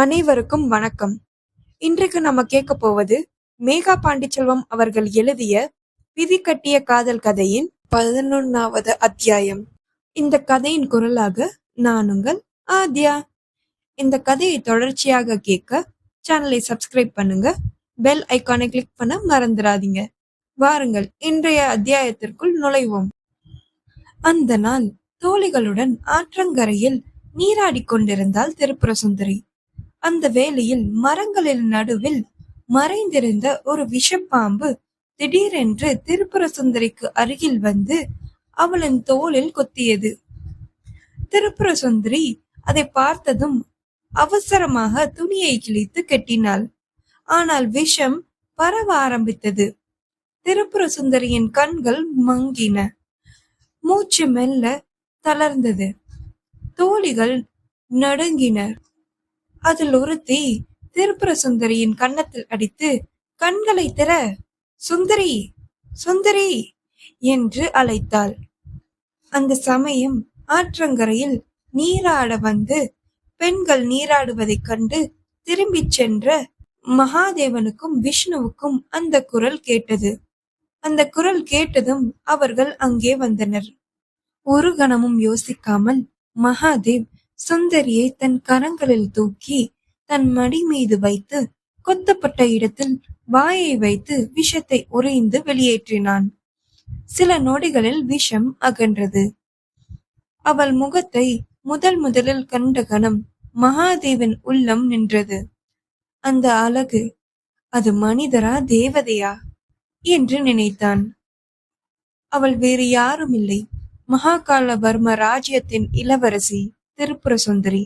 அனைவருக்கும் வணக்கம். இன்றைக்கு நம்ம கேட்க போவது மேகா பாண்டிச்செல்வம் அவர்கள் எழுதிய விதி கட்டிய காதல் கதையின் 11வது அத்தியாயம். இந்த கதையின் குரலாக நான் உங்கள் ஆத்யா. இந்த கதையை தொடர்ச்சியாக கேட்க சேனலை சப்ஸ்கிரைப் பண்ணுங்க, பெல் ஐகானை கிளிக் பண்ண மறந்துடாதீங்க. வாருங்கள் இன்றைய அத்தியாயத்திற்குள் நுழைவோம். அந்த நாள் தோழிகளுடன் ஆற்றங்கரையில் நீராடி கொண்டிருந்தாள் திரிபுர சுந்தரி. அந்த வேளையில் மரங்களின் நடுவில் மறைந்திருந்த ஒரு விஷப்பாம்பு திடீரென்று திரிபுர சுந்தரிக்கு அருகில் வந்து அவளின் தோளில் கொத்தியது. திரிபுர சுந்தரி அதை பார்த்ததும் அவசரமாக துணியை கிழித்து கட்டினாள். ஆனால் விஷம் பரவ ஆரம்பித்தது. திரிபுர சுந்தரியின் கண்கள் மங்கின, மூச்சு மெல்ல தளர்ந்தது, தோழிகள் நடுங்கினர். அதில் ஒருத்தி திரிபுர சுந்தரியின் கன்னத்தில் அடித்து, கண்களை திற, சுந்தரி, சுந்தரி என்று அழைத்தாள். அந்த சமயம் ஆற்றங்கரையில் நீராட வந்து பெண்கள் நீராடுவதைக் கண்டு திரும்பிச் சென்ற மகாதேவனுக்கும் விஷ்ணுவுக்கும் அந்த குரல் கேட்டது. அந்த குரல் கேட்டதும் அவர்கள் அங்கே வந்தனர். ஒரு கணமும் யோசிக்காமல் மகாதேவ் சுந்தரியை தன் கரங்களில் தூக்கி தன் மடி மீது வைத்து கொத்தப்பட்ட இடத்தில் வாயை வைத்து விஷத்தை உறைந்து வெளியேற்றினான். சில நொடிகளில் விஷம் அகன்றது. அவள் முகத்தை முதலில் கண்ட கணம் மகாதேவன் உள்ளம் நின்றது. அந்த அழகு, அது மனிதரா தேவதையா என்று நினைத்தான். அவள் வேறு யாரும் இல்லை, மகாகாலவர்ம ராஜ்யத்தின் இளவரசி திரிபுர சுந்தரி.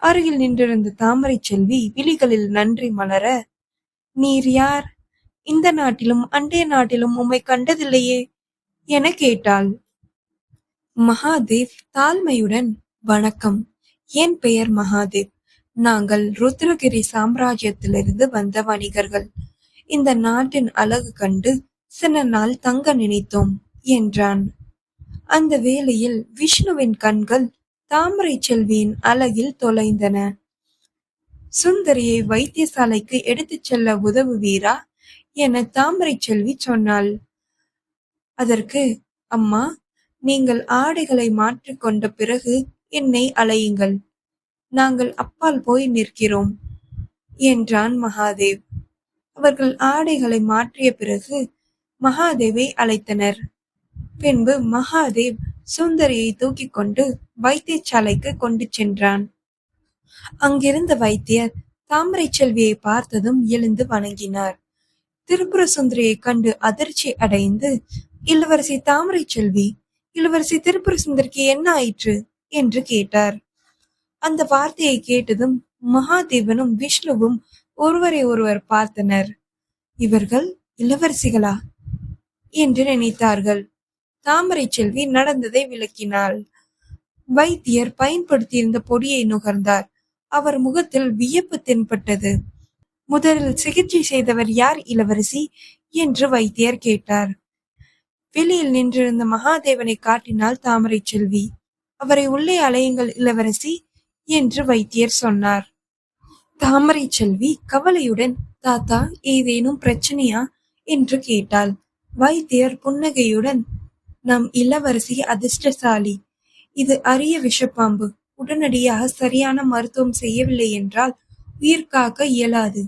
அருகில் நின்றிருந்த தாமரை செல்வி விழிகளில் நன்றி மலர, நீர் யார்? இந்த நாட்டிலும் அண்டைய நாட்டிலும் உம்மை கண்டதில்லையே என கேட்டாள். மகாதேவ் தாழ்மையுடன், வணக்கம், என் பெயர் மகாதேவ். நாங்கள் ருத்ரகிரி சாம்ராஜ்யத்திலிருந்து வந்த வணிகர்கள். இந்த நாட்டின் அழகு கண்டு சில நாள் தங்க நினைத்தோம் என்றான். அந்த வேளையில் விஷ்ணுவின் கண்கள் தாமரை செல்வியின் அழகில் தொலைந்தன. சுந்தரியை வைத்தியசாலைக்கு எடுத்துச் செல்ல உதவுவீரா என தாமரை செல்வி சொன்னாள். அதற்கு, அம்மா, நீங்கள் ஆடைகளை மாற்றிக்கொண்ட பிறகு என்னை அழையுங்கள், நாங்கள் அப்பால் போய் நிற்கிறோம் என்றான் மகாதேவ். அவர்கள் ஆடைகளை மாற்றிய பிறகு மகாதேவை அழைத்தனர். பின்பு மகாதேவ் சுந்தரியை தூக்கி கொண்டு வைத்தியசாலைக்கு கொண்டு சென்றான். அங்கிருந்த வைத்தியர் தாமரை செல்வியை பார்த்ததும் எழுந்து வணங்கினார். திரிபுர சுந்தரியை கண்டு அதிர்ச்சி அடைந்து, இளவரசி தாமரை செல்வி, இளவரசி திரிபுர சுந்தரிக்கு என்ன ஆயிற்று என்று கேட்டார். அந்த வார்த்தையை கேட்டதும் மகாதேவனும் விஷ்ணுவும் ஒருவரை ஒருவர் பார்த்தனர். இவர்கள் இளவரசிகளா என்று நினைத்தார்கள். தாமரை செல்வி நடந்ததை விளக்கினாள். வைத்தியர் பயன்படுத்தியிருந்த பொடியை நுகர்ந்தார். அவர் முகத்தில் வியப்பு தென்பட்டது. முதலில் சிகிச்சை செய்தவர் யார் இளவரசி என்று வைத்தியர் கேட்டார். வெளியில் நின்றிருந்த மகாதேவனை காட்டினாள் தாமரை செல்வி. அவரை உள்ளே அலையுங்கள் இளவரசி என்று வைத்தியர் சொன்னார். தாமரை செல்வி கவலையுடன், தாத்தா, ஏதேனும் பிரச்சனையா என்று கேட்டாள். வைத்தியர் புன்னகையுடன், நம் இளவரசி அதிர்ஷ்டசாலி. இது அரிய விஷப்பாம்பு. உடனடியாக சரியான மருத்துவம் செய்யவில்லை என்றால் உயிர் காக்க இயலாது.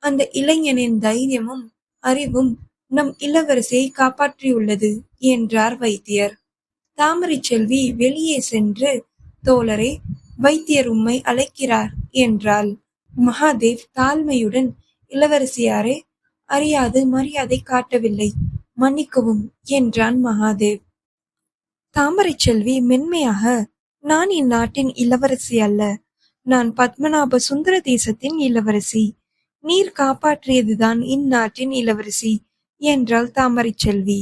அந்த இளைஞனின் தைரியமும் அறிவும் நம் இளவரசியை காப்பாற்றியுள்ளது என்றார் வைத்தியர். தாமரை செல்வி வெளியே சென்று, தோழரே, வைத்தியர் உம்மை அழைக்கிறார் என்றாள். மகாதேவ் தாழ்மையுடன், இளவரசியாரே, அறியாது மரியாதை காட்டவில்லை, மன்னிக்கவும் என்றான் மகாதேவ். தாமரை செல்வி மென்மையாக, நான் இந்நாட்டின் இளவரசி அல்ல, நான் பத்மநாப சுந்தர தேசத்தின் இளவரசி. நீர் காப்பாற்றியதுதான் இந்நாட்டின் இளவரசி என்றாள் தாமரை செல்வி.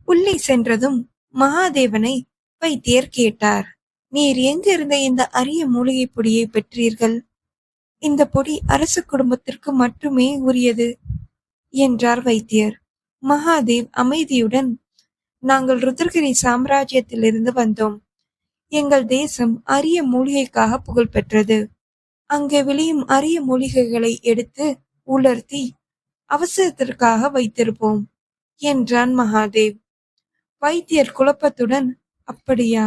உள்ளே சென்றதும் மகாதேவனை வைத்தியர் கேட்டார். நீர் எங்கிருந்த இந்த அரிய மூலிகை பொடியை பெற்றீர்கள்? இந்த பொடி அரச குடும்பத்திற்கு மட்டுமே உரியது என்றார் வைத்தியர். மகாதேவ் அமைதியுடன், நாங்கள் ருத்ரகிரி சாம்ராஜ்யத்திலிருந்து வந்தோம். எங்கள் தேசம் அரிய மூலிகைக்காக புகழ் பெற்றது. அங்கே விளையும் அரிய மூலிகைகளை எடுத்து உலர்த்தி அவசரத்திற்காக வைத்திருப்போம் என்றான் மகாதேவ். வைத்தியர் குழப்பத்துடன், அப்படியா,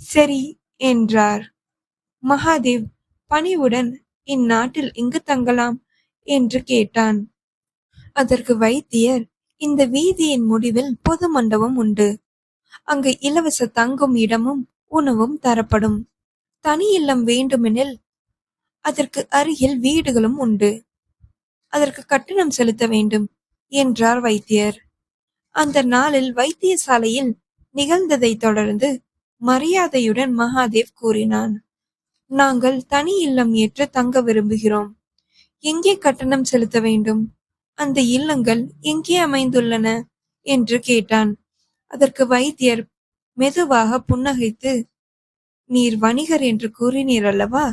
சரி என்றார். மகாதேவ் பணிவுடன், இந்நாட்டில் எங்கு தங்கலாம் என்று கேட்டான். அதற்கு வைத்தியர், இந்த வீதியின் முடிவில் பொது மண்டபம் உண்டு. அங்கு இலவச தங்கும் இடமும் உணவும் தரப்படும். தனி இல்லம் வேண்டுமெனில் அதற்கு அருகில் வீடுகளும் உண்டு. அதற்கு கட்டணம் செலுத்த வேண்டும் என்றார் வைத்தியர். அந்த நாளில் வைத்தியசாலையில் நிகழ்ந்ததை தொடர்ந்து மரியாதையுடன் மகாதேவ் கூறினான், நாங்கள் தனி இல்லம் ஏற்று தங்க விரும்புகிறோம். எங்கே கட்டணம் செலுத்த வேண்டும்? அந்த இல்லங்கள் எங்கே அமைந்துள்ளன என்று கேட்டான். அதற்கு வைத்தியர் மெதுவாக புன்னகைத்து, நீர் வணிகர் என்று கூறினீர் அல்லவா?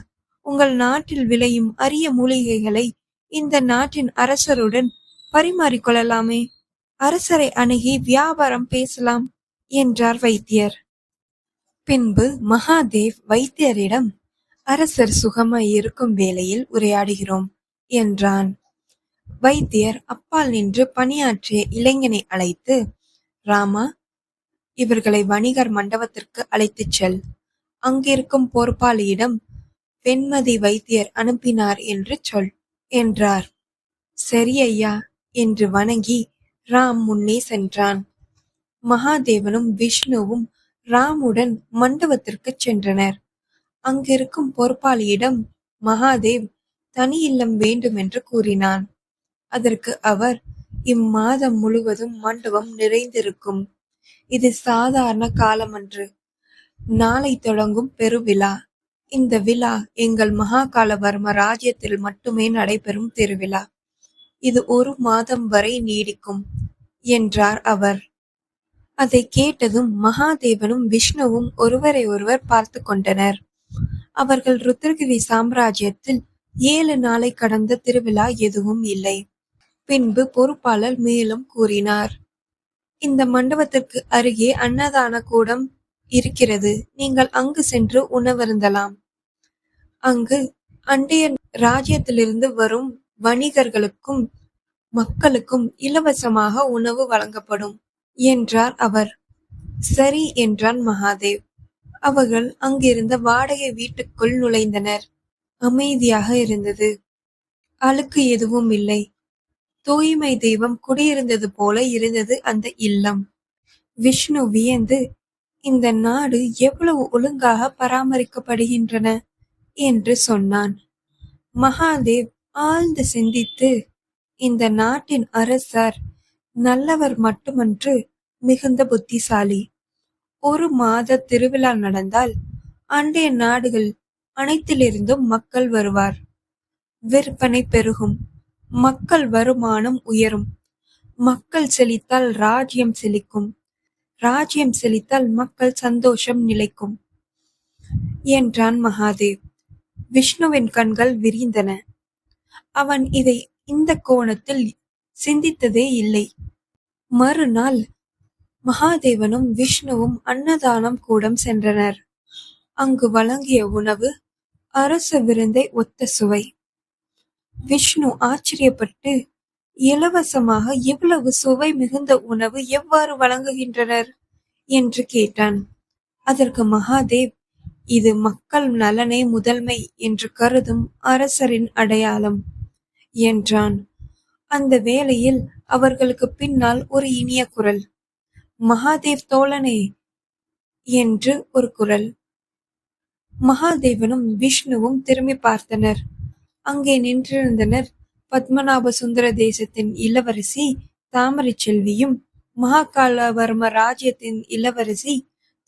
உங்கள் நாட்டில் விளையும் அரிய மூலிகைகளை இந்த நாட்டின் அரசருடன் பரிமாறிக்கொள்ளலாமே. அரசரை அணுகி வியாபாரம் பேசலாம் என்றார் வைத்தியர். பின்பு மகாதேவ் வைத்தியரிடம், அரசர் சுகமாய் இருக்கும் வேளையில் உரையாடுகிறோம் என்றான். வைத்தியர் அப்பால் நின்று பணியாற்றிய இளைஞனை அழைத்து, ராமா, இவர்களை வணிகர் மண்டபத்திற்கு அழைத்துச் செல். அங்கிருக்கும் பொறுப்பாளியிடம் வெண்மதி வைத்தியர் அனுப்பினார் என்று சொல் என்றார். சரி ஐயா என்று வணங்கி ராம் முன்னே சென்றான். மகாதேவனும் விஷ்ணுவும் ராமுடன் மண்டபத்திற்கு சென்றனர். அங்கிருக்கும் பொறுப்பாளியிடம் மகாதேவ் தனி இல்லம் வேண்டும் என்று கூறினான். அதற்கு அவர், இம்மாதம் முழுவதும் மண்டபம் நிறைந்திருக்கும். இது சாதாரண காலமன்று. நாளை தொடங்கும் பெருவிழா. இந்த விழா எங்கள் மகாகாலவர்ம ராஜ்யத்தில் மட்டுமே நடைபெறும் திருவிழா. இது 1 மாதம் வரை நீடிக்கும் என்றார் அவர். அதை கேட்டதும் மகாதேவனும் விஷ்ணுவும் ஒருவரை ஒருவர் பார்த்து கொண்டனர். அவர்கள் ருத்ரகிரி சாம்ராஜ்யத்தில் 7 நாளை கடந்த திருவிழா எதுவும் இல்லை. பின்பு பொறுப்பாளர் மேலும் கூறினார், இந்த மண்டபத்திற்கு அருகே அன்னதான கூடம் இருக்கிறது. நீங்கள் அங்கு சென்று உணவருந்தலாம். அங்கு அண்டைய ராஜ்யத்திலிருந்து வரும் வணிகர்களுக்கும் மக்களுக்கும் இலவசமாக உணவு வழங்கப்படும் என்றார் அவர். சரி என்றான் மகாதேவ். அவர்கள் அங்கிருந்த வாடகை வீட்டுக்குள் நுழைந்தனர். அமைதியாக இருந்தது. அழுக்கு எதுவும் இல்லை. தூய்மை தெய்வம் குடியிருந்தது போல இருந்தது அந்த இல்லம். விஷ்ணு வியந்து, இந்த நாடு எவ்வளவு ஒழுங்காக பராமரிக்கப்படுகின்றன என்று சொன்னான். மகாதேவ் ஆழ்ந்து சிந்தித்து, இந்த நாட்டின் அரசர் நல்லவர் மட்டுமன்று, மிகுந்த புத்திசாலி. 1 மாத திருவிழா நடந்தால் அண்டைய நாடுகள் அனைத்திலிருந்தும் மக்கள் வருவார். விற்பனை பெருகும். மக்கள் வருமானம் உயரும். மக்கள் செழித்தால் ராஜ்யம் செழிக்கும். ராஜ்யம் செழித்தால் மக்கள் சந்தோஷம் நிலைக்கும் என்றான் மகாதேவ். விஷ்ணுவின் கண்கள் விரிந்தன. அவன் இதை இந்த கோணத்தில் சிந்தித்ததே இல்லை. மறுநாள் மகாதேவனும் விஷ்ணுவும் அன்னதானம் கூடம் சென்றனர். அங்கு வழங்கிய உணவு அரச விருந்தை ஒத்த சுவை. விஷ்ணு ஆச்சரியப்பட்டு, இலவசமாக இவ்வளவு சுவை மிகுந்த உணவு எவ்வாறு வழங்குகின்றனர் என்று கேட்டான். அதற்கு மகாதேவ், இது மக்கள் நலனே முதன்மை என்று கருதும் அரசரின் அடையாளம் என்றான். அந்த வேளையில் அவர்களுக்கு பின்னால் ஒரு இனிய குரல், மகாதேவ் தோழனே என்று ஒரு குரல். மகாதேவனும் விஷ்ணுவும் திரும்பி பார்த்தனர். அங்கே நின்றிருந்தனர் பத்மநாப சுந்தர தேசத்தின் இளவரசி தாமரை செல்வியும் மகாகாலவர்ம ராஜ்யத்தின் இளவரசி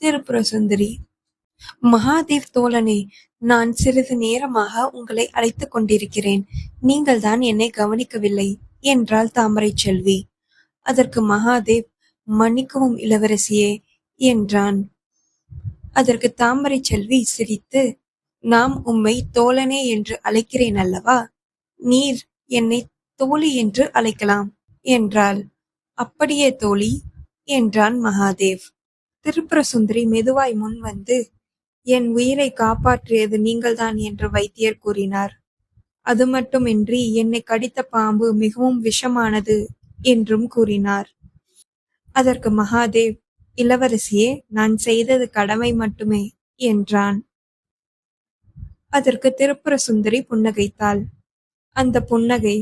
திரிபுர சுந்தரி. மகாதேவ் தோழனே, நான் சிறிது நேரமாக உங்களை அழைத்துக் கொண்டிருக்கிறேன். நீங்கள் தான் என்னை கவனிக்கவில்லை என்றாள் தாமரை செல்வி. அதற்கு மகாதேவ், மன்னிக்கவும் இளவரசியே என்றான். அதற்கு தாமரை செல்வி சிரித்து, நாம் உம்மை தோழனே என்று அழைக்கிறேன் அல்லவா, நீர் என்னை தோழி என்று அழைக்கலாம் என்றாள். அப்படியே தோழி என்றான் மகாதேவ். திரிபுர சுந்தரி மெதுவாய் முன் வந்து, என் உயிரை காப்பாற்றியது நீங்கள்தான் என்று வைத்தியர் கூறினார். அது மட்டுமின்றி என்னை கடித்த பாம்பு மிகவும் விஷமானது என்றும் கூறினார். அதற்கு மகாதேவ், இளவரசியே, நான் செய்தது கடமை மட்டுமே என்றான். அதற்கு திரிபுர சுந்தரி புன்னகைத்தாள். அந்த புன்னகை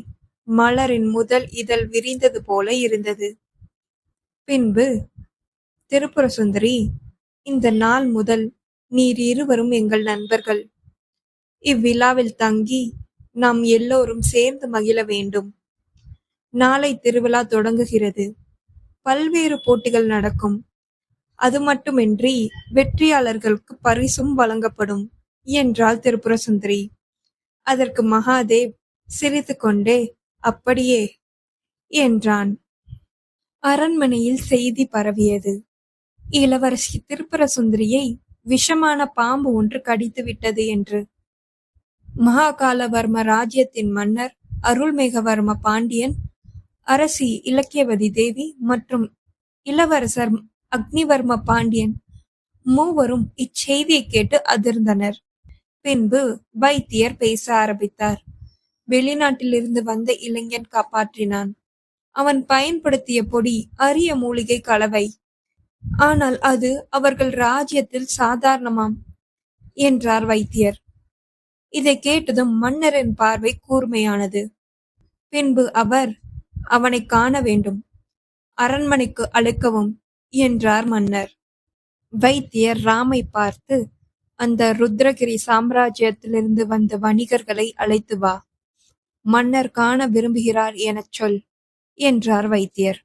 மலரின் முதல் இதழ் விரிந்தது போல இருந்தது. பின்பு திரிபுர சுந்தரி, இந்த நாள் முதல் நீர் இருவரும் எங்கள் நண்பர்கள். இவ்விழாவில் தங்கி நாம் எல்லோரும் சேர்ந்து மகிழ வேண்டும். நாளை திருவிழா தொடங்குகிறது. பல்வேறு போட்டிகள் நடக்கும். அது மட்டுமின்றி வெற்றியாளர்களுக்கு பரிசும் வழங்கப்படும் என்றாள் திரிபுர சுந்தரி. அதற்கு மகாதேவ் சிரித்துக்கொண்டே, அப்படியே என்றான். அரண்மனையில் செய்தி பரவியது. இளவரசி திரிபுர சுந்தரியை விஷமான பாம்பு ஒன்று கடித்து விட்டது என்று. மகாகாலவர்ம ராஜ்யத்தின் மன்னர் அருள்மேகவர்ம பாண்டியன், அரசி இலக்கியவதி தேவி மற்றும் இளவரசர் அக்னிவர்ம பாண்டியன் மூவரும் இச்செய்தியை கேட்டு அதிர்ந்தனர். பின்பு வைத்தியர் பேச ஆரம்பித்தார். வெளிநாட்டிலிருந்து வந்த இளைஞன் காப்பாற்றினான். அவன் பயன்படுத்திய பொடி அரிய மூலிகை கலவை. ஆனால் அது அவர்கள் ராஜ்யத்தில் சாதாரணமாம் என்றார் வைத்தியர். இதை கேட்டதும் மன்னரின் பார்வை கூர்மையானது. பின்பு அவர், அவனை காண வேண்டும், அரண்மனைக்கு அழைக்கவும் என்றார் மன்னர். வைத்தியர் ராமை பார்த்து, அந்த ருத்ரகிரி சாம்ராஜ்யத்திலிருந்து வந்த வணிகர்களை அழைத்து வா. மன்னர் காண விரும்புகிறார் எனச் சொல் என்றார் வைத்தியர்.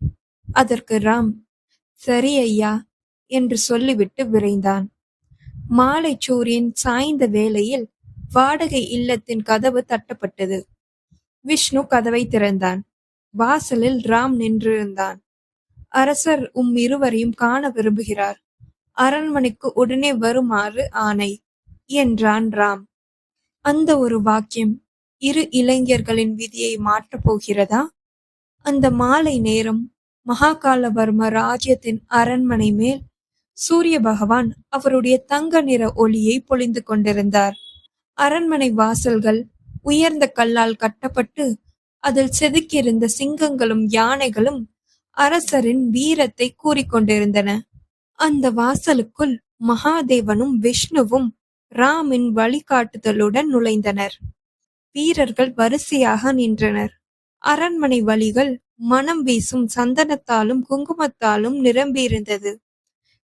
அதற்கு ராம், சரி ஐயா என்று சொல்லிவிட்டு விரைந்தான். மாலை சூரியன் சாய்ந்த வேளையில் வாடகை இல்லத்தின் கதவு தட்டப்பட்டது. விஷ்ணு கதவை திறந்தான். வாசலில் ராம் நின்றிருந்தான். அரசர் இருவரையும் காண விரும்புகிறார். அரண்மனைக்கு உடனே வருமாறு ஆணை என்றான் ராம். அந்த ஒரு வாக்கியம் இரு இளைஞர்களின் விதியை மாற்றப் போகிறதா? அந்த மாலை நேரம் மகாகாலவர்ம ராஜ்யத்தின் அரண்மனை மேல் சூரிய பகவான் அவருடைய தங்க நிற ஒளியை பொழிந்து கொண்டிருந்தார். அரண்மனை வாசல்கள் உயர்ந்த கல்லால் கட்டப்பட்டு அதில் செதுக்கியிருந்த சிங்கங்களும் யானைகளும் அரசரின் வீரத்தை கூறிக்கொண்டிருந்தன. அந்த வாசலுக்குள் மகாதேவனும் விஷ்ணுவும் ராமின் வழிகாட்டுதலுடன் நுழைந்தனர். வீரர்கள் வரிசையாக நின்றனர். அரண்மனை வழிகள் மனம் வீசும் சந்தனத்தாலும் குங்குமத்தாலும் நிரம்பியிருந்தது.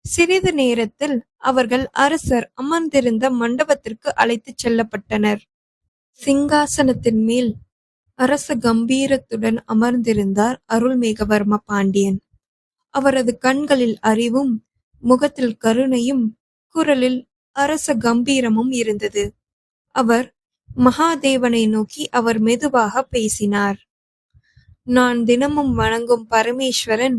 சிறிது நேரத்தில் அவர்கள் அரசர் அமர்ந்திருந்த மண்டபத்திற்கு அழைத்துச் செல்லப்பட்டனர். சிங்காசனத்தின் மேல் அரச கம்பீரத்துடன் அமர்ந்திருந்தார் அருள்மேகவர்ம பாண்டியன். அவரது கண்களில் அறிவும், முகத்தில் கருணையும், குரலில் அரச கம்பீரமும் இருந்தது. அவர் மகாதேவனை நோக்கி அவர் மெதுவாக பேசினார். நான் தினமும் வணங்கும் பரமேஸ்வரன்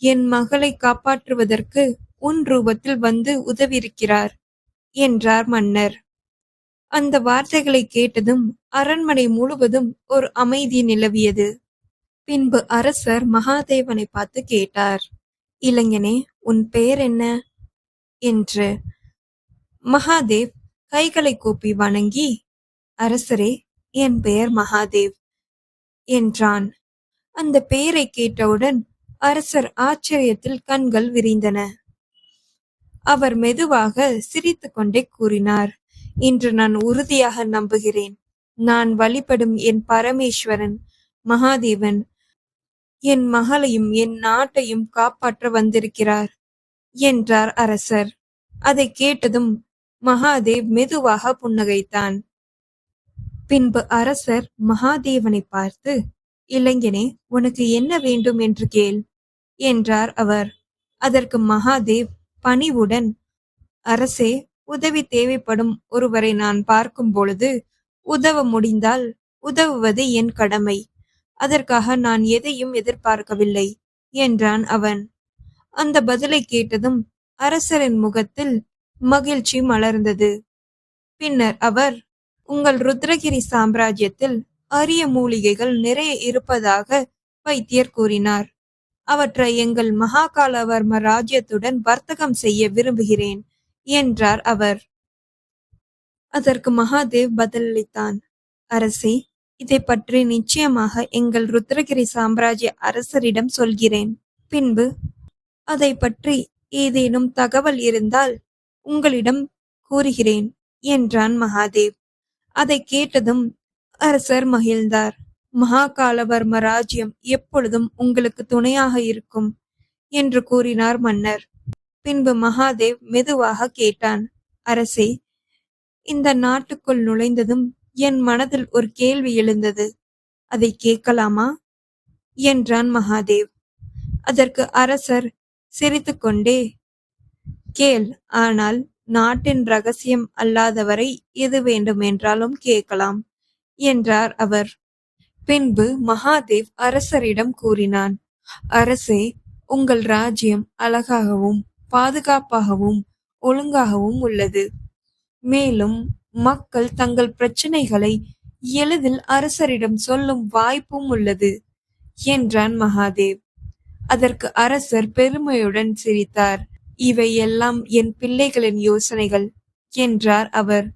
என் மகளை காப்பாற்றுவதற்கு உன் ரூபத்தில் வந்து உதவியிருக்கிறார் என்றார் மன்னர். அந்த வார்த்தைகளை கேட்டதும் அரண்மனை முழுவதும் ஒரு அமைதி நிலவியது. பின்பு அரசர் மகாதேவனை பார்த்து கேட்டார், இளைஞனே, உன் பெயர் என்ன என்று. மகாதேவ் கைகளை கூப்பி வணங்கி, அரசரே, என் பெயர் மகாதேவ் என்றான். அந்த பெயரை கேட்டவுடன் அரசர் ஆச்சரியத்தில் கண்கள் விரிந்தன. அவர் மெதுவாக சிரித்து கொண்டே கூறினார், இன்று நான் உறுதியாக நம்புகிறேன். நான் வழிபடும் என் பரமேஸ்வரன் மகாதேவன் என் மகளையும் என் நாட்டையும் காப்பாற்ற வந்திருக்கிறார் என்றார் அரசர். அதை கேட்டதும் மகாதேவ் மெதுவாக புன்னகைத்தான். பின்பு அரசர் மகாதேவனை பார்த்து, இளைஞனே, உனக்கு என்ன வேண்டும் என்று கேள் என்றார் அவர். அதற்கு மகாதேவ் பணிவுடன், அரசே, உதவி தேவைப்படும் ஒருவரை நான் பார்க்கும் பொழுது உதவ முடிந்தால் உதவுவது என் கடமை. அதற்காக நான் எதையும் எதிர்பார்க்கவில்லை என்றான் அவன். அந்த பதிலை கேட்டதும் அரசரின் முகத்தில் மகிழ்ச்சி மலர்ந்தது. பின்னர் அவர், உங்கள் ருத்ரகிரி சாம்ராஜ்யத்தில் அரிய மூலிகைகள் நிறைய இருப்பதாக வைத்தியர் கூறினார். அவற்றை எங்கள் மகாகாலவர்ம ராஜ்யத்துடன் வர்த்தகம் செய்ய விரும்புகிறேன் என்றார் அவர். அதற்கு மகாதேவ் பதிலளித்தான். அரசே, இதை பற்றி நிச்சயமாக எங்கள் ருத்ரகிரி சாம்ராஜ்ய அரசரிடம் சொல்கிறேன். பின்பு அதை பற்றி ஏதேனும் தகவல் இருந்தால் உங்களிடம் கூறுகிறேன் என்றான் மகாதேவ். அதை கேட்டதும் அரசர் மகிழ்ந்தார். மகாகாலவர்ம ராஜ்யம் எப்பொழுதும் உங்களுக்கு துணையாக இருக்கும் என்று கூறினார் மன்னர். பின்பு மகாதேவ் மெதுவாக கேட்டான். அரசே, இந்த நாட்டுக்குள் நுழைந்ததும் என் மனதில் ஒரு கேள்வி எழுந்தது. அதை கேட்கலாமா என்றான் மகாதேவ். அதற்கு அரசர் சிரித்துக்கொண்டே, கேள், ஆனால் நாட்டின் ரகசியம் அல்லாதவரை எது வேண்டுமென்றாலும் கேட்கலாம் என்றார் அவர். பின்பு மகாதேவ் அரசரிடம் கூறினான். அரசே, உங்கள் ராஜ்யம் அழகாகவும் பாதுகாப்பாகவும் ஒழுங்காகவும் உள்ளது. மேலும் மக்கள் தங்கள் பிரச்சனைகளை எளிதில் அரசரிடம் சொல்லும் வாய்ப்பும் உள்ளது என்றான் மகாதேவ். அதற்கு அரசர் பெருமையுடன் சிரித்தார். இவையெல்லாம் என் பிள்ளைகளின் யோசனைகள் என்றார் அவர்.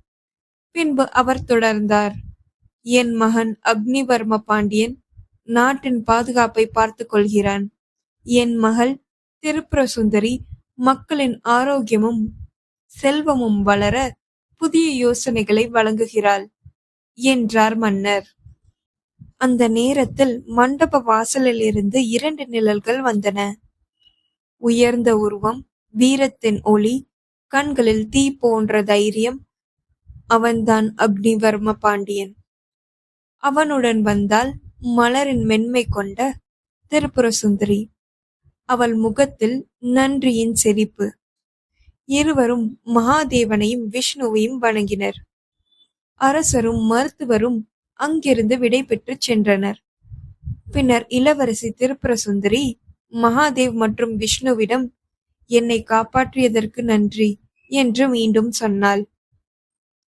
பின்பு அவர் தொடர்ந்தார். என் மகன் அக்னிவர்ம பாண்டியன் நாட்டின் பாதுகாப்பை பார்த்து கொள்கிறான். என் மகள் திரிபுர சுந்தரி மக்களின் ஆரோக்கியமும் செல்வமும் வளர புதிய யோசனைகளை வழங்குகிறாள் என்றார் மன்னர். அந்த நேரத்தில் மண்டப வாசலில் இருந்து 2 நிழல்கள் வந்தன. உயர்ந்த உருவம், வீரத்தின் ஒளி, கண்களில் தீ போன்ற தைரியம். அவன்தான் அக்னிவர்ம பாண்டியன். அவனுடன் வந்தால் மலரின் மென்மை கொண்ட திரிபுர சுந்தரி. அவள் முகத்தில் நன்றியின் செழிப்பு. இருவரும் மகாதேவனையும் விஷ்ணுவையும் வணங்கினர். அரசரும் மருத்துவரும் அங்கிருந்து விடை பெற்று சென்றனர். பின்னர் இளவரசி திரிபுர சுந்தரி மகாதேவ் மற்றும் விஷ்ணுவிடம், என்னை காப்பாற்றியதற்கு நன்றி என்று மீண்டும் சொன்னாள்.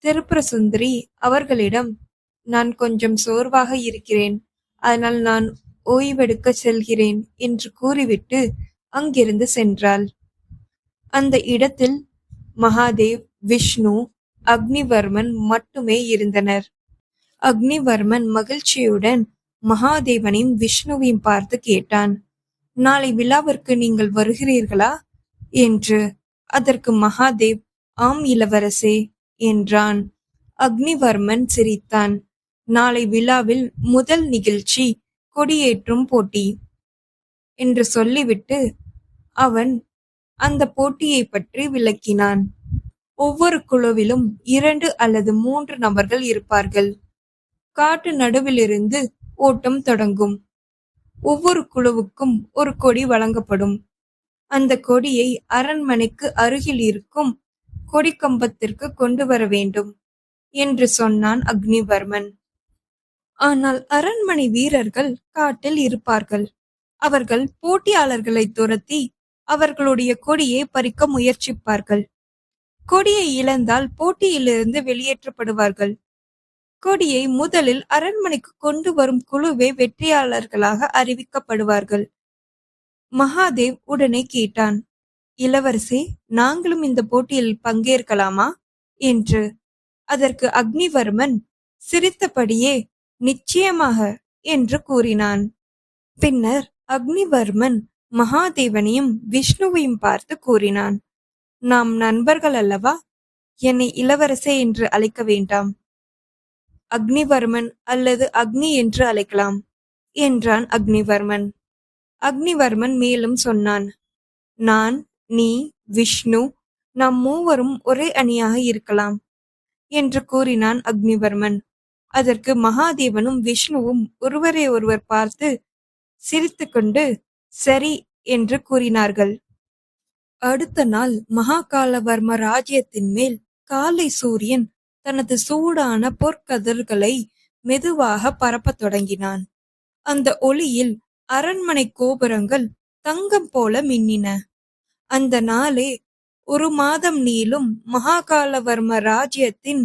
திரிபுர சுந்தரி அவர்களிடம், நான் கொஞ்சம் சோர்வாக இருக்கிறேன், அதனால் நான் ஓய்வெடுக்க செல்கிறேன் என்று கூறிவிட்டு அங்கிருந்து சென்றாள். அந்த இடத்தில் மகாதேவ், விஷ்ணு, அக்னிவர்மன் மட்டுமே இருந்தனர். அக்னிவர்மன் மகிழ்ச்சியுடன் மகாதேவனையும் விஷ்ணுவையும் பார்த்து கேட்டான். நாளை விழாவிற்கு நீங்கள் வருகிறீர்களா என்று. அதற்கு மகாதேவ், ஆம் இளவரசே என்றான். அக்னிவர்மன் சிரித்தான். நாளை விழாவில் முதல் நிகழ்ச்சி கொடியேற்றும் போட்டி என்று சொல்லிவிட்டு அவன் அந்த போட்டியை பற்றி விளக்கினான். ஒவ்வொரு குழுவிலும் 2 அல்லது 3 நபர்கள் இருப்பார்கள். காட்டு நடுவிலிருந்து ஓட்டம் தொடங்கும். ஒவ்வொரு குழுவுக்கும் ஒரு கொடி வழங்கப்படும். அந்த கொடியை அரண்மனைக்கு அருகில் இருக்கும் கொடி கம்பத்திற்கு கொண்டு வர வேண்டும் என்று சொன்னான் அக்னிவர்மன். ஆனால் அரண்மனை வீரர்கள் காட்டில் இருப்பார்கள். அவர்கள் போட்டியாளர்களை துரத்தி அவர்களுடைய கொடியை பறிக்க முயற்சிப்பார்கள். கொடியை இழந்தால் போட்டியிலிருந்து வெளியேற்றப்படுவார்கள். கொடியை முதலில் அரண்மனைக்கு கொண்டு வரும் குழுவே வெற்றியாளர்களாக அறிவிக்கப்படுவார்கள். மகாதேவ் உடனே கேட்டான், இளவரசே, நாங்களும் இந்த போட்டியில் பங்கேற்கலாமா என்று. அதற்கு அக்னிவர்மன் சிரித்தபடியே நிச்சயமாக என்று கூறினான். பின்னர் அக்னிவர்மன் மகாதேவனையும் விஷ்ணுவையும் பார்த்து கூறினான், நாம் நண்பர்கள் அல்லவா? என்னை இளவரசே என்று அழைக்க வேண்டாம். அக்னிவர்மன் அல்லது அக்னி என்று அழைக்கலாம் என்றான் அக்னிவர்மன். அக்னிவர்மன் மேலும் சொன்னான், நான், நீ, விஷ்ணு, நாம் மூவரும் ஒரே அணியாக இருக்கலாம் என்று கூறினான் அக்னிவர்மன். அதற்கு மகாதேவனும் விஷ்ணுவும் ஒருவரை ஒருவர் பார்த்து சிரித்துக்கொண்டு சரி என்று கூறினார்கள். அடுத்த நாள் மகாகாலவர்ம ராஜ்யத்தின் மேல் காலை சூரியன் தனது சூடான பொற்கதிர்களை மெதுவாக பரப்பத் தொடங்கினான். அந்த ஒளியில் அரண்மனை கோபுரங்கள் தங்கம் போல மின்னின. அந்த நாளே 1 மாதம் நீளும் மகாகாலவர்ம ராஜ்யத்தின்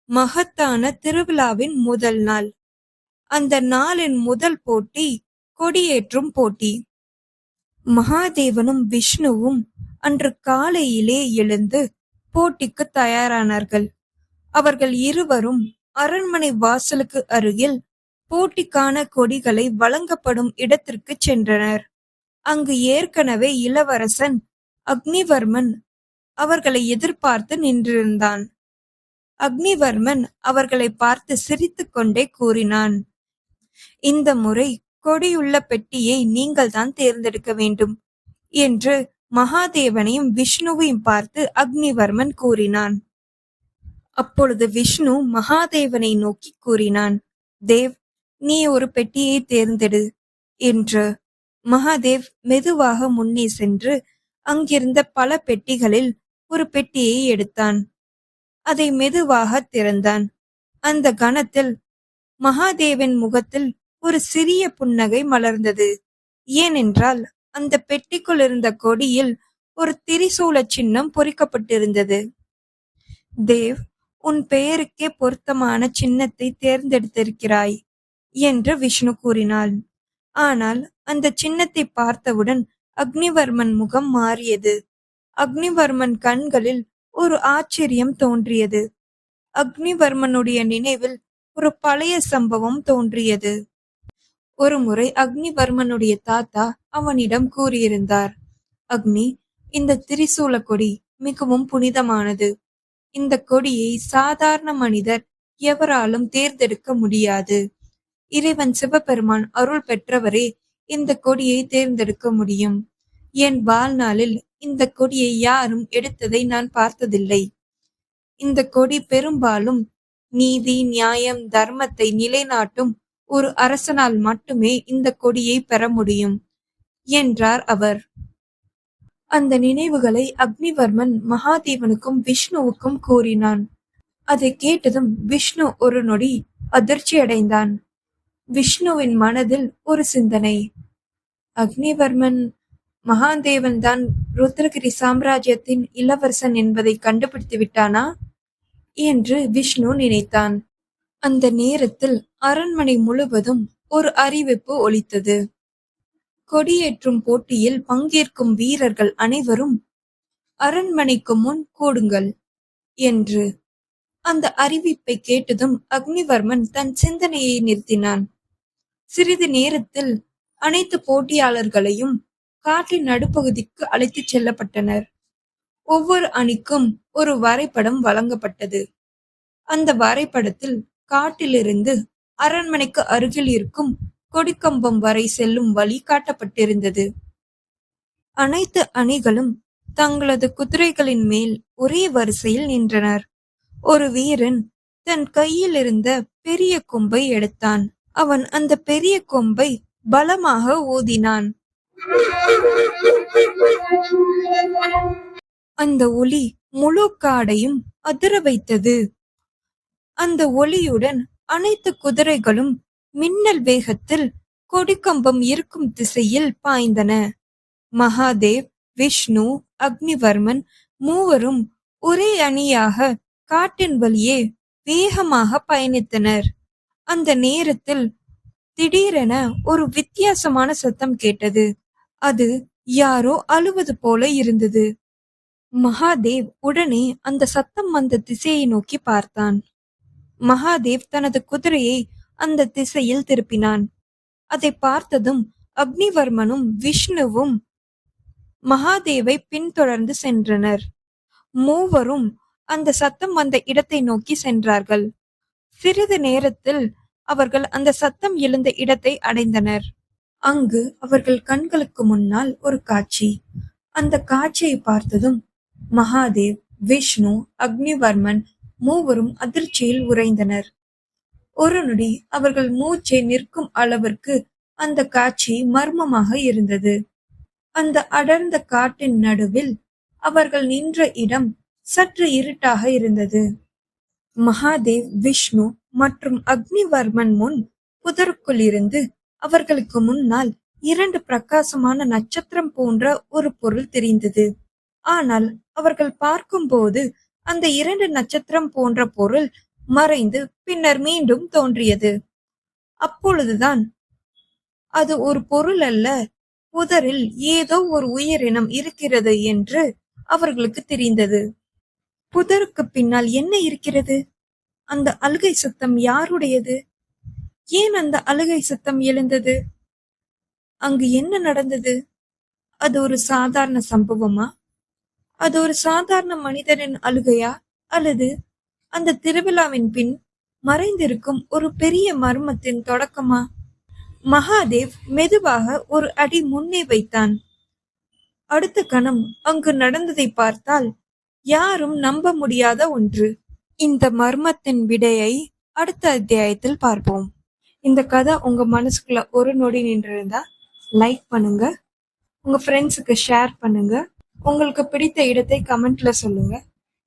மகத்தான திருவிழாவின் முதல் நாள். அந்த நாளின் முதல் போட்டி கொடியேற்றும் போட்டி. மகாதேவனும் விஷ்ணுவும் அன்று காலையிலே எழுந்து போட்டிக்கு தயாரானார்கள். அவர்கள் இருவரும் அரண்மனை வாசலுக்கு அருகில் போட்டிக்கான கொடிகளை வழங்கப்படும் இடத்திற்கு சென்றனர். அங்கு ஏற்கனவே இளவரசன் அக்னிவர்மன் அவர்களை எதிர்பார்த்து நின்றிருந்தான். அக்னிவர்மன் அவர்களை பார்த்து சிரித்துக் கொண்டே கூறினான், இந்த முறை கொடியுள்ள பெட்டியை நீங்கள்தான் தேர்ந்தெடுக்க வேண்டும் என்று மகாதேவனையும் விஷ்ணுவையும் பார்த்து அக்னிவர்மன் கூறினான். அப்பொழுது விஷ்ணு மகாதேவனை நோக்கி கூறினான், தேவ், நீ ஒரு பெட்டியை தேர்ந்தெடு என்று. மகாதேவ் மெதுவாக முன்னே சென்று அங்கிருந்த பல பெட்டிகளில் ஒரு பெட்டியை எடுத்தான். அதை மெதுவாக திறந்தான். அந்த கணத்தில் மகாதேவன் முகத்தில் ஒரு சிறிய புன்னகை மலர்ந்தது. ஏனென்றால் அந்த பெட்டிக்குள் இருந்த கொடியில் ஒரு திரிசூல சின்னம் பொறிக்கப்பட்டிருந்தது. தேவ், உன் பெயருக்கே பொருத்தமான சின்னத்தை தேர்ந்தெடுத்திருக்கிறாய் என்று விஷ்ணு கூறினாள். ஆனால் அந்த சின்னத்தை பார்த்தவுடன் அக்னிவர்மன் முகம் மாறியது. அக்னிவர்மன் கண்களில் ஒரு ஆச்சரியம் தோன்றியது. அக்னிவர்மனுடைய நினைவில் ஒரு பழைய சம்பவம் தோன்றியது. ஒருமுறை அக்னிவர்மனுடைய தாத்தா அவனிடம் கூறியிருந்தார், அக்னி, இந்த திரிசூல கொடி மிகவும் புனிதமானது. இந்த கொடியை சாதாரண மனிதர் எவராலும் தேர்ந்தெடுக்க முடியாது. இறைவன் சிவபெருமான் அருள் பெற்றவரே இந்த கொடியை தேர்ந்தெடுக்க முடியும். என் வாழ்நாளில் இந்த கொடியை யாரும் எடுத்ததை நான் பார்த்ததில்லை. இந்த கொடி பெரும்பாலும் நீதி, நியாயம், தர்மத்தை நிலைநாட்டும் ஒரு அரசனால் மட்டுமே இந்த கொடியை பெற முடியும் என்றார் அவர். அந்த நினைவுகளை அக்னிவர்மன் மகாதேவனுக்கும் விஷ்ணுவுக்கும் கூறினான். அதை கேட்டதும் விஷ்ணு ஒரு நொடி அதிர்ச்சி அடைந்தான். விஷ்ணுவின் மனதில் ஒரு சிந்தனை, அக்னிவர்மன் மகாதேவன் தான் ருத்ரகிரி சாம்ராஜ்யத்தின் இளவரசன் என்பதை கண்டுபிடித்து விட்டானா என்று விஷ்ணு நினைத்தான். அந்த நேரத்தில் அரண்மனை முழுவதும் ஒரு அறிவிப்பு ஒலித்தது. கொடியேற்றும் போட்டியில் பங்கேற்கும் வீரர்கள் அனைவரும் அரண்மனைக்கு முன் கூடுங்கள் என்று. அந்த அறிவிப்பை கேட்டதும் அக்னிவர்மன் தன் சிந்தனையை நிறுத்தினான். சிறிது நேரத்தில் அனைத்து போட்டியாளர்களையும் காட்டின் நடுப்பகுதிக்கு அழைத்துச் செல்லப்பட்டனர். ஒவ்வொரு அணிக்கும் ஒரு வரைபடம் வழங்கப்பட்டது. அந்த வரைபடத்தில் காட்டிலிருந்து அரண்மனைக்கு அருகில் இருக்கும் கொடிக்கம்பம் வரை செல்லும் வழி காட்டப்பட்டிருந்தது. அனைத்து அணிகளும் தங்களது குதிரைகளின் மேல் ஒரே வரிசையில் நின்றனர். ஒரு வீரன் தன் கையில் இருந்த பெரிய கொம்பை எடுத்தான். அவன் அந்த பெரிய கொம்பை பலமாக ஊதினான். அந்த ஒலி முழு காடையும் அதிர வைத்தது. அந்த ஒலியுடன் அனைத்து குதிரைகளும் மின்னல் வேகத்தில் கொடிக்கம்பம் இருக்கும் திசையில் பாய்ந்தன. மகாதேவ், விஷ்ணு, அக்னிவர்மன் மூவரும் ஒரே அணியாக காட்டின் வழியே வேகமாக பயணித்தனர். அந்த நேரத்தில் திடீரென ஒரு வித்தியாசமான சத்தம் கேட்டது. அது யாரோ அழுவது போல இருந்தது. மகாதேவ் உடனே அந்த சத்தம் வந்த திசையை நோக்கி பார்த்தான். மகாதேவ் தனது குதிரையை அந்த திசையில் திருப்பினான். அதை பார்த்ததும் அக்னிவர்மனும் விஷ்ணுவும் மகாதேவை பின்தொடர்ந்து சென்றனர். மூவரும் அந்த சத்தம் வந்த இடத்தை நோக்கி சென்றார்கள். சிறிது நேரத்தில் அவர்கள் அந்த சத்தம் எழுந்த இடத்தை அடைந்தனர். அங்கு அவர்கள் கண்களுக்கு முன்னால் ஒரு காட்சி. அந்த காட்சியை பார்த்ததும் மகாதேவ், விஷ்ணு, அக்னிவர்மன் மூவரும் அதிர்ச்சியில் உறைந்தனர். ஒரு நொடி அவர்கள் மூச்சை நிற்கும் அளவிற்கு அந்த காட்சி மர்மமாக இருந்தது. அந்த அடர்ந்த காட்டின் நடுவில் அவர்கள் நின்ற இடம் சற்று இருட்டாக இருந்தது. மகாதேவ், விஷ்ணு மற்றும் அக்னிவர்மன் முன் புதருக்குள் இருந்து அவர்களுக்கு முன்னால் 2 பிரகாசமான நட்சத்திரம் போன்ற ஒரு பொருள் தெரிந்தது. ஆனால் அவர்கள் பார்க்கும்போது அந்த 2 நட்சத்திரம் போன்ற பொருள் மறைந்து பின்னர் மீண்டும் தோன்றியது. அப்பொழுதுதான் அது ஒரு பொருள் அல்ல, புதரில் ஏதோ ஒரு உயிரினம் இருக்கிறது என்று அவர்களுக்கு தெரிந்தது. புதருக்கு பின்னால் என்ன இருக்கிறது அந்த அழுகை சத்தம் யாருடையது? ஏன் அந்த அழுகை சத்தம் எழுந்தது? அங்கு என்ன நடந்தது? அது ஒரு சாதாரண சம்பவமா? அது ஒரு சாதாரண மனிதனின் அழுகையா? அல்லது அந்த திருவிழாவின் பின் மறைந்திருக்கும் ஒரு பெரிய மர்மத்தின் தொடக்கமா? மகாதேவ் மெதுவாக ஒரு அடி முன்னே வைத்தான். அடுத்த கணம் அங்கு நடந்ததை பார்த்தால் யாரும் நம்ப முடியாத ஒன்று. இந்த மர்மத்தின் விடையை அடுத்த அத்தியாயத்தில் பார்ப்போம். இந்த கதை உங்க மனசுக்குள்ள ஒரு நொடி நின்றிருந்தா லைக் பண்ணுங்க, உங்க ஃப்ரெண்ட்ஸுக்கு ஷேர் பண்ணுங்க, உங்களுக்கு பிடித்த இடத்தை கமெண்ட்ல சொல்லுங்க.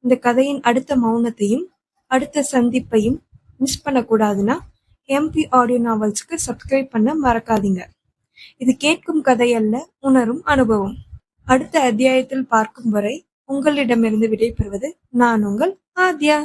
இந்த கதையின் அடுத்த மௌனத்தையும் அடுத்த சந்திப்பையும் மிஸ் பண்ணக்கூடாதுன்னா எம்பி ஆடியோ நாவல்ஸ்க்கு சப்ஸ்கிரைப் பண்ண மறக்காதீங்க. இது கேட்கும் கதை அல்ல, உணரும் அனுபவம். அடுத்த அத்தியாயத்தில் பார்க்கும் வரை உங்களிடமிருந்து விடைபெறுவது நான் உங்கள் ஆத்யா.